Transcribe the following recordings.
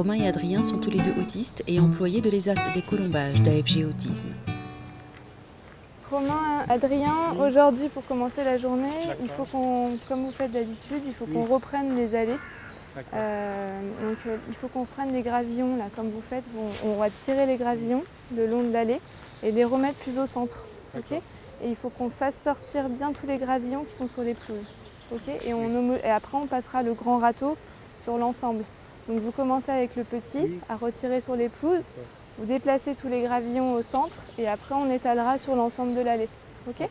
Romain et Adrien sont tous les deux autistes et employés de l'ESAT des Colombages d'AFG Autisme. Romain, Adrien, aujourd'hui pour commencer la journée, il faut qu'on, comme vous faites d'habitude, il faut qu'on reprenne les allées. Il faut qu'on reprenne les gravillons, là, comme vous faites. On va tirer les gravillons le long de l'allée et les remettre plus au centre. Okay, et il faut qu'on fasse sortir bien tous les gravillons qui sont sur les pelouses. Okay, et après, on passera le grand râteau sur l'ensemble. Donc vous commencez avec le petit à retirer sur les pelouses, vous déplacez tous les gravillons au centre et après on étalera sur l'ensemble de l'allée. Okay,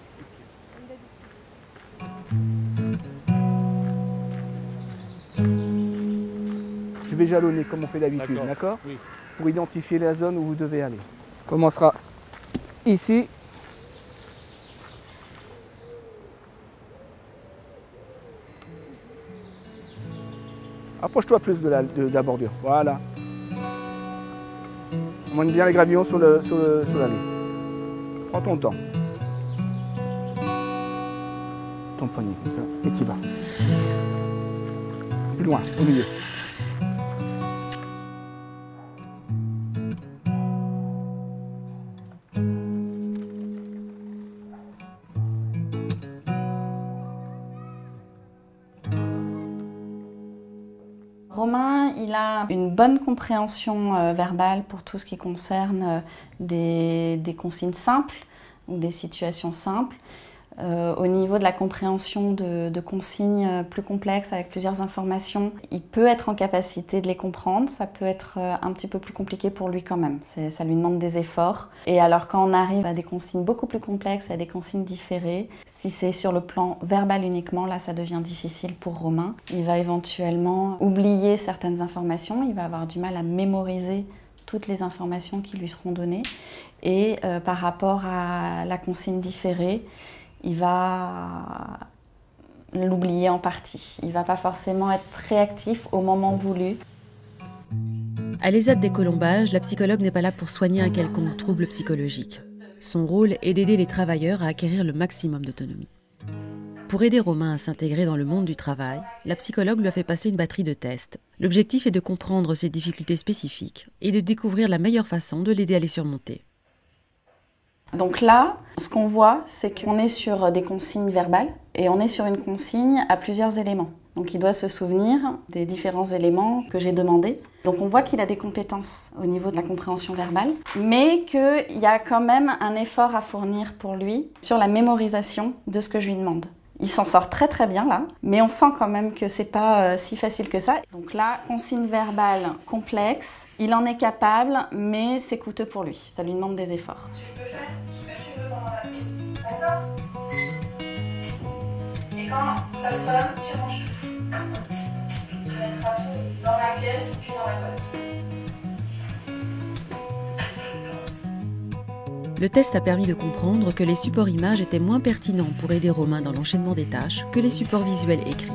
je vais jalonner comme on fait d'habitude, d'accord? Oui. Pour identifier la zone où vous devez aller. On commencera ici. Approche-toi plus de la bordure. Voilà. On monte bien les gravillons sur l'allée. Prends ton temps. Ton poignet comme ça. Et tu vas. Plus loin, au milieu. Romain, il a une bonne compréhension verbale pour tout ce qui concerne des consignes simples ou des situations simples. Au niveau de la compréhension de consignes plus complexes avec plusieurs informations, il peut être en capacité de les comprendre. Ça peut être un petit peu plus compliqué pour lui quand même. Ça lui demande des efforts. Et alors quand on arrive à des consignes beaucoup plus complexes, à des consignes différées, si c'est sur le plan verbal uniquement, là ça devient difficile pour Romain. Il va éventuellement oublier certaines informations, il va avoir du mal à mémoriser toutes les informations qui lui seront données. Et par rapport à la consigne différée, il va l'oublier en partie. Il ne va pas forcément être réactif au moment voulu. À l'ESAT des Colombages, la psychologue n'est pas là pour soigner un quelconque trouble psychologique. Son rôle est d'aider les travailleurs à acquérir le maximum d'autonomie. Pour aider Romain à s'intégrer dans le monde du travail, la psychologue lui a fait passer une batterie de tests. L'objectif est de comprendre ses difficultés spécifiques et de découvrir la meilleure façon de l'aider à les surmonter. Donc là, ce qu'on voit, c'est qu'on est sur des consignes verbales et on est sur une consigne à plusieurs éléments. Donc il doit se souvenir des différents éléments que j'ai demandés. Donc on voit qu'il a des compétences au niveau de la compréhension verbale, mais qu'il y a quand même un effort à fournir pour lui sur la mémorisation de ce que je lui demande. Il s'en sort très très bien là, mais on sent quand même que c'est pas si facile que ça. Donc là, consigne verbale complexe, il en est capable, mais c'est coûteux pour lui. Ça lui demande des efforts. Tu peux faire ce que tu veux pendant la pause, d'accord? Et quand ça sonne, tu ranges tout. Tu mettras tout dans la pièce, puis dans la boîte. Le test a permis de comprendre que les supports images étaient moins pertinents pour aider Romain dans l'enchaînement des tâches que les supports visuels écrits.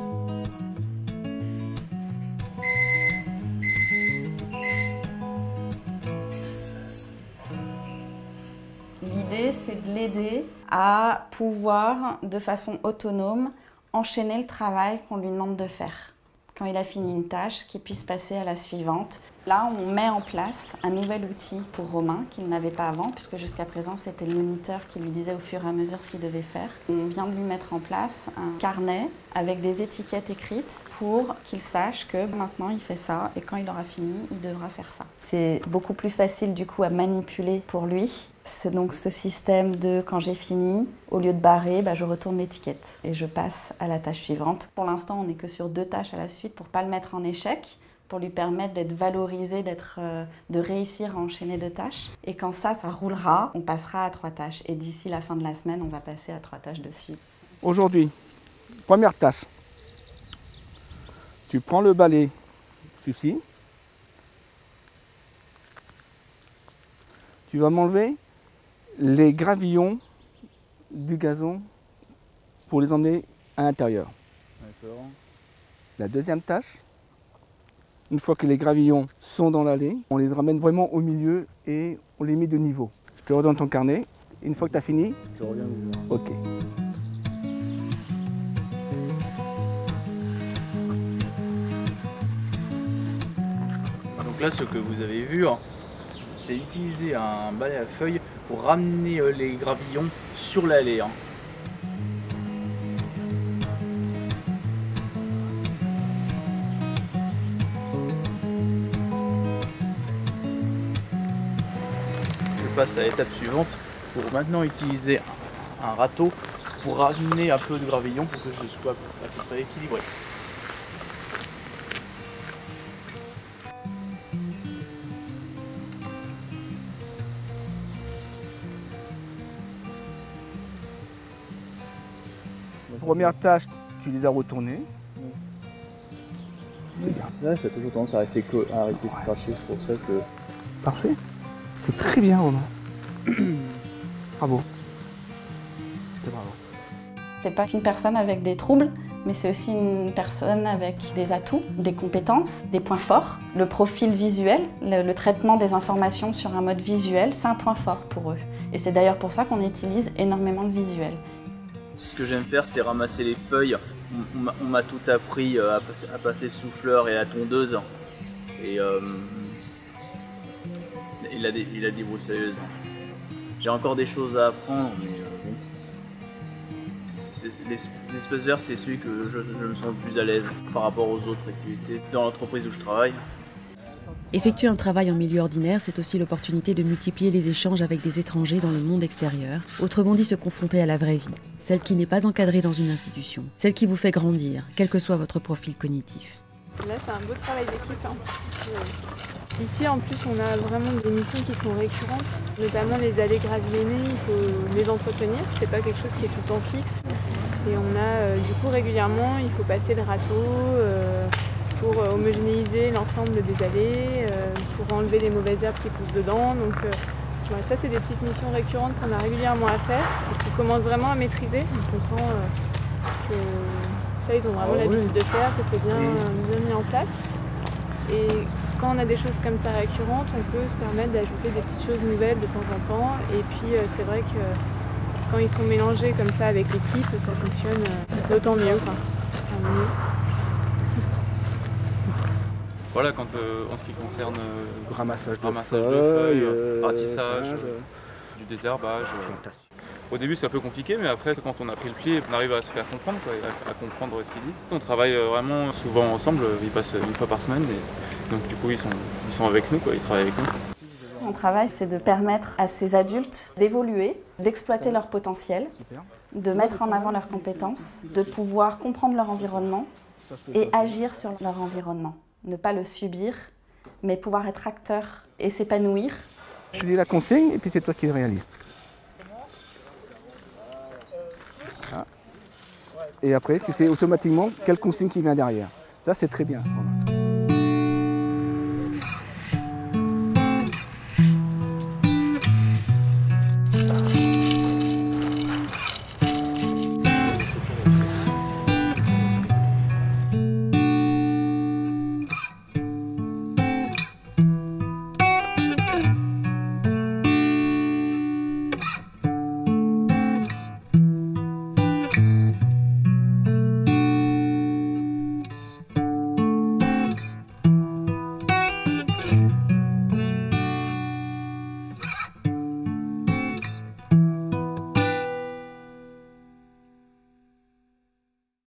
L'idée, c'est de l'aider à pouvoir, de façon autonome, enchaîner le travail qu'on lui demande de faire. Quand il a fini une tâche, qu'il puisse passer à la suivante. Là, on met en place un nouvel outil pour Romain qu'il n'avait pas avant, puisque jusqu'à présent, c'était le moniteur qui lui disait au fur et à mesure ce qu'il devait faire. On vient de lui mettre en place un carnet avec des étiquettes écrites pour qu'il sache que maintenant, il fait ça et quand il aura fini, il devra faire ça. C'est beaucoup plus facile du coup à manipuler pour lui. C'est donc ce système de quand j'ai fini, au lieu de barrer, je retourne l'étiquette et je passe à la tâche suivante. Pour l'instant, on n'est que sur 2 tâches à la suite pour ne pas le mettre en échec, pour lui permettre d'être valorisé, de réussir à enchaîner 2 tâches. Et quand ça roulera, on passera à 3 tâches. Et d'ici la fin de la semaine, on va passer à 3 tâches de suite. Aujourd'hui, première tâche. Tu prends le balai, ceci. Tu vas m'enlever les gravillons du gazon pour les emmener à l'intérieur. D'accord. La deuxième tâche, une fois que les gravillons sont dans l'allée, on les ramène vraiment au milieu et on les met de niveau. Je te redonne ton carnet. Une fois que tu as fini, je reviens vous voir. Ok. Donc là, ce que vous avez vu, hein, c'est utiliser un balai à feuilles pour ramener les gravillons sur l'allée. Hein. Je passe à l'étape suivante pour maintenant utiliser un râteau pour ramener un peu de gravillon pour que je sois à peu près équilibré. Première tâche, tu les as retournés. Là, ça a toujours tendance à rester scratché, c'est pour ça que... Parfait. C'est très bien, Romain. Bravo. Bravo. C'est pas qu'une personne avec des troubles, mais c'est aussi une personne avec des atouts, des compétences, des points forts. Le profil visuel, le traitement des informations sur un mode visuel, c'est un point fort pour eux. Et c'est d'ailleurs pour ça qu'on utilise énormément le visuel. Ce que j'aime faire, c'est ramasser les feuilles. On m'a tout appris à passer le souffleur et la tondeuse. Et la débroussailleuse. J'ai encore des choses à apprendre, mais bon. Les espaces verts, c'est celui que je me sens le plus à l'aise par rapport aux autres activités dans l'entreprise où je travaille. Effectuer un travail en milieu ordinaire, c'est aussi l'opportunité de multiplier les échanges avec des étrangers dans le monde extérieur, autrement dit se confronter à la vraie vie, celle qui n'est pas encadrée dans une institution, celle qui vous fait grandir, quel que soit votre profil cognitif. Là, c'est un beau travail d'équipe. Hein. Ici, en plus, on a vraiment des missions qui sont récurrentes, notamment les allées graviennées, il faut les entretenir, c'est pas quelque chose qui est tout le temps fixe. Et on a du coup régulièrement, il faut passer le râteau pour homogénéiser l'ensemble des allées, pour enlever les mauvaises herbes qui poussent dedans. Donc voilà, ça, c'est des petites missions récurrentes qu'on a régulièrement à faire et qui commencent vraiment à maîtriser. Donc on sent que ça, ils ont vraiment l'habitude de faire, que c'est bien mis en place. Et quand on a des choses comme ça récurrentes, on peut se permettre d'ajouter des petites choses nouvelles de temps en temps. Et puis c'est vrai que quand ils sont mélangés comme ça avec l'équipe, ça fonctionne d'autant mieux. Voilà, quand en ce qui concerne Ramassage de feuilles, ratissage, du désherbage. Au début c'est un peu compliqué, mais après quand on a pris le pli, on arrive à se faire comprendre, quoi, à comprendre ce qu'ils disent. On travaille vraiment souvent ensemble, ils passent une fois par semaine, et donc du coup ils sont avec nous, quoi, ils travaillent avec nous. Mon travail, c'est de permettre à ces adultes d'évoluer, d'exploiter leur potentiel, de mettre en avant leurs compétences, de pouvoir comprendre leur environnement et agir sur leur environnement. Ne pas le subir, mais pouvoir être acteur et s'épanouir. Je te dis la consigne et puis c'est toi qui le réalises. Et après, tu sais automatiquement quelle consigne qui vient derrière. Ça, c'est très bien. Voilà.